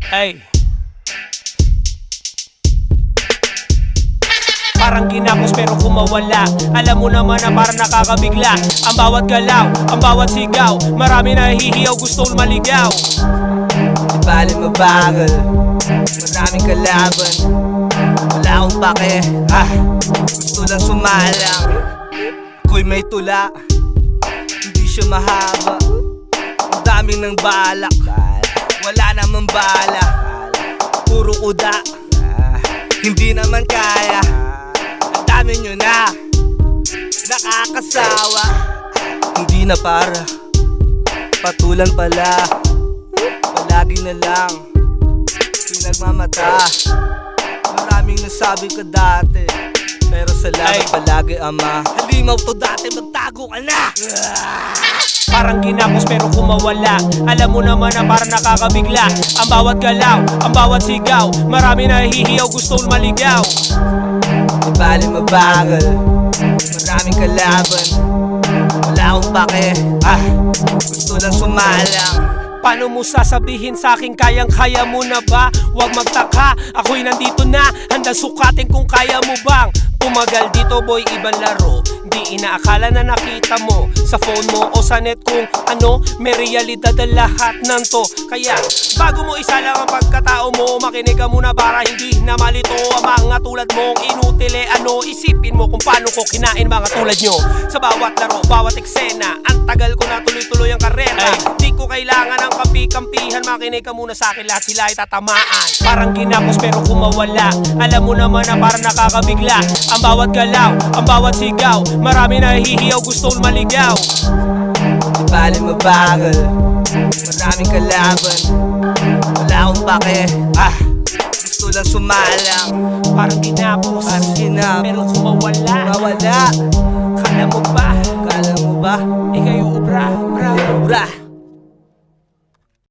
Ay, parang ginapos pero kumawala. Alam mo naman na parang nakakabigla. Ang bawat galaw, ang bawat sigaw, marami nahihiyaw, gustong maligaw. Di bali mabagal, maraming kalaban. Wala akong pake, gusto lang sumalang. Ako'y may tula, hindi siya mahaba. Ang daming ng balak, wala namang bala. Puro kuda, hindi naman kaya. Ang dami nyo na, nakakasawa. Hindi na para, patulan pala. Palagi na lang, pinagmamata. Maraming nasabi ka dati, pero salamat palagi ama. Halimaw to dati, magtago ka na. Parang ginapos pero kumawala. Alam mo naman na parang nakakabigla. Ang bawat galaw, ang bawat sigaw, marami nahihiyaw, gustong maligaw. Di bali mabagal, maraming kalaban. Wala akong pake, gusto lang sumalang. Paano mo sasabihin sa'kin kayang-kaya mo na ba? Huwag magtaka, ako'y nandito na, handang sukatin kung kaya mo bang pumagal dito boy, ibang laro. Di inaakala na nakita mo sa phone mo o sa net kung ano, may realidad ang lahat ng to. Kaya bago mo isalang ang pagkatao mo, makinig ka muna para hindi na malito ang mga tulad mong inutile. Ano, isipin mo kung paano ko kinain mga tulad nyo. Sa bawat laro, bawat eksena, ang tagal ko na tuloy-tuloy ang karera. Di ko kailangan ng kampi-kampihan, makinig ka muna sa akin, lahat sila ay tatamaan. Parang ginapos pero kumawala. Alam mo naman na parang nakakabigla. Ang bawat galaw, ang bawat sigaw, marami nahihiyaw, gustong maligaw. Di bali mabagal, maraming kalaban. Wala akong pake, gusto lang sumalang. Parang ginapos, pero kumawala. Mawala, Kala mo ba? kala mo ba?